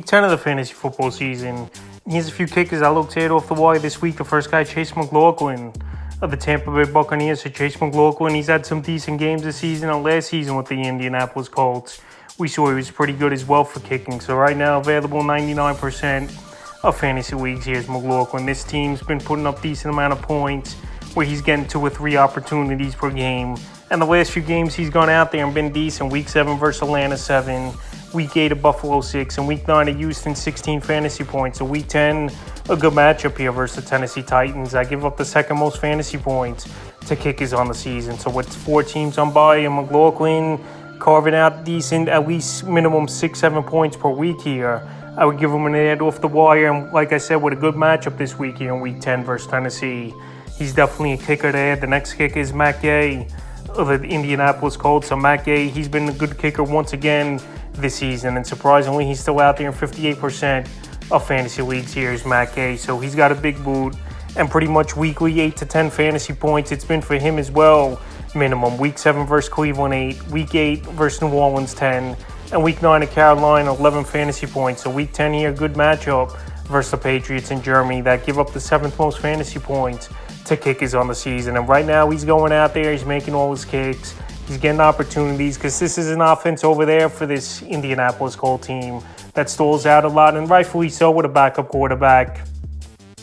Week 10 of the fantasy football season. Here's a few kickers I looked at off the wire this week. The first guy, Chase McLaughlin of the Tampa Bay Buccaneers. So Chase McLaughlin, he's had some decent games this season and last season with the Indianapolis Colts. We saw he was pretty good as well for kicking. So right now, available 99% of fantasy leagues. Here's McLaughlin. This team's been putting up decent amount of points where he's getting 2 or 3 opportunities per game. And the last few games he's gone out there and been decent. Week 7 versus Atlanta, 7. Week 8 of Buffalo, 6. And Week 9 of Houston, 16 fantasy points. So Week 10, a good matchup here versus the Tennessee Titans. I give up the second most fantasy points to kickers on the season. So with 4 teams on bye and McLaughlin carving out decent, at least minimum 6-7 points per week here, I would give him an ad off the wire. And like I said, with a good matchup this week here in Week 10 versus Tennessee, he's definitely a kicker to add. The next kicker is Matt Gay of the Indianapolis Colts. So Matt Gay, he's been a good kicker once again this season, and surprisingly, he's still out there in 58% of fantasy leagues. Here's Matt Gay. So he's got a big boot and pretty much weekly 8 to 10 fantasy points. It's been for him as well, minimum. Week 7 versus Cleveland, 8. Week 8 versus New Orleans, 10. And Week 9 at Carolina, 11 fantasy points. So Week 10 here, good matchup versus the Patriots in Germany that give up the 7th most fantasy points to kickers on the season. And right now, he's going out there, he's making all his kicks. He's getting opportunities because this is an offense over there for this Indianapolis Colts team that stalls out a lot, and rightfully so, with a backup quarterback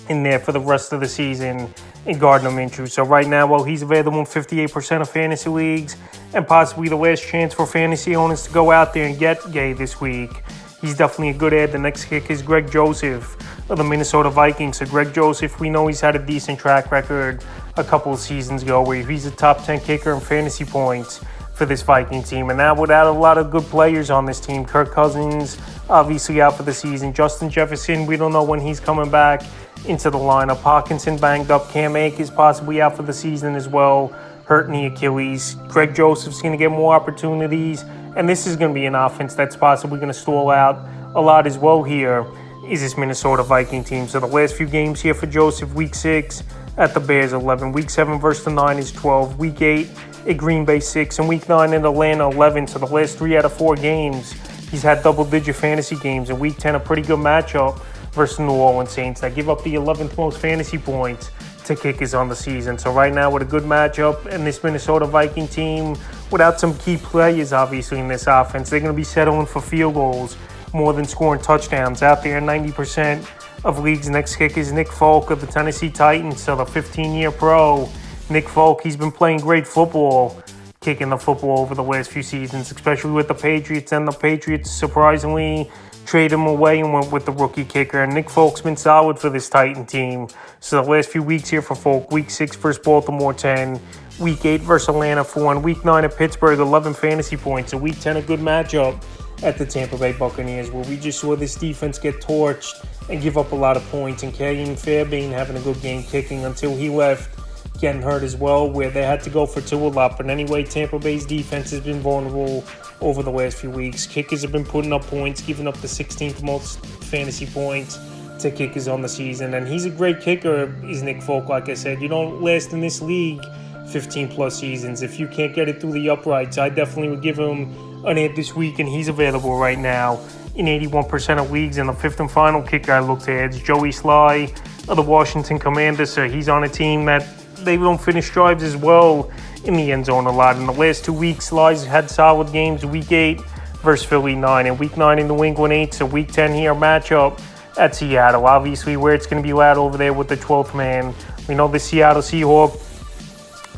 in there for the rest of the season in Gardner Minshew. So right now, well, he's available in 58% of fantasy leagues and possibly the last chance for fantasy owners to go out there and get Gay this week. He's definitely a good ad. The next kick is Greg Joseph of the Minnesota Vikings. So Greg Joseph, we know he's had a decent track record a couple of seasons ago where he's a top 10 kicker in fantasy points for this Viking team. And now without a lot of good players on this team, Kirk Cousins obviously out for the season. Justin Jefferson, we don't know when he's coming back into the lineup. Hawkinson banged up. Cam Akers possibly out for the season as well, hurting the Achilles. Greg Joseph's going to get more opportunities. And this is going to be an offense that's possibly going to stall out a lot as well here is this Minnesota Viking team. So the last few games here for Joseph, Week 6 at the Bears, 11. Week 7 versus the Niners, 12. Week 8 at Green Bay, 6. And Week 9 in Atlanta, 11. So the last 3 out of 4 games, he's had double-digit fantasy games. And Week 10, a pretty good matchup versus the New Orleans Saints that give up the 11th most fantasy points to kickers on the season. So right now with a good matchup and this Minnesota Viking team without some key players obviously in this offense, they're going to be settling for field goals more than scoring touchdowns. Out there 90% of leagues. Next kick is Nick Folk of the Tennessee Titans. So the 15-year pro Nick Folk, he's been playing great football, kicking the football over the last few seasons, especially with the Patriots. And the Patriots surprisingly trade him away and went with the rookie kicker. And Nick Folk's been solid for this Titan team. So the last few weeks here for Folk, Week 6 versus Baltimore, 10. Week 8 versus Atlanta, 4. And Week 9 at Pittsburgh, 11 fantasy points. So Week 10, a good matchup at the Tampa Bay Buccaneers, where we just saw this defense get torched and give up a lot of points. And Kane Fairbairn having a good game kicking until he left, getting hurt as well, where they had to go for 2 a lot. But anyway, Tampa Bay's defense has been vulnerable over the last few weeks. Kickers have been putting up points, giving up the 16th most fantasy points to kickers on the season. And he's a great kicker, is Nick Folk. Like I said, you don't last in this league 15 plus seasons if you can't get it through the uprights. I definitely would give him an ad this week, and he's available right now in 81% of leagues. And the 5th and final kicker I looked at is Joey Sly of the Washington Commanders. So he's on a team that they don't finish drives as well in the end zone a lot. In the last 2 weeks, Sly's had solid games. Week 8 versus Philly, 9. And Week 9 in New England, 8. So Week 10 here, matchup at Seattle. Obviously, where it's going to be loud over there with the 12th man. We know the Seattle Seahawks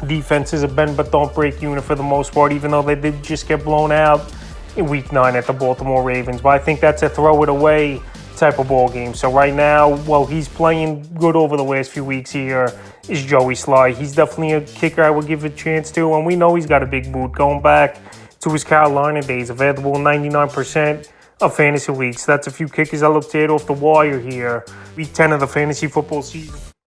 defense is a bend but don't break unit for the most part, even though they did just get blown out in Week 9 at the Baltimore Ravens. But I think that's a throw it away type of ball game. So right now, well, he's playing good over the last few weeks here, is Joey Sly. He's definitely a kicker I would give a chance to, and we know he's got a big boot going back to his Carolina days, available in 99% of fantasy leagues. So that's a few kickers I looked at off the wire here. Week 10 of the fantasy football season.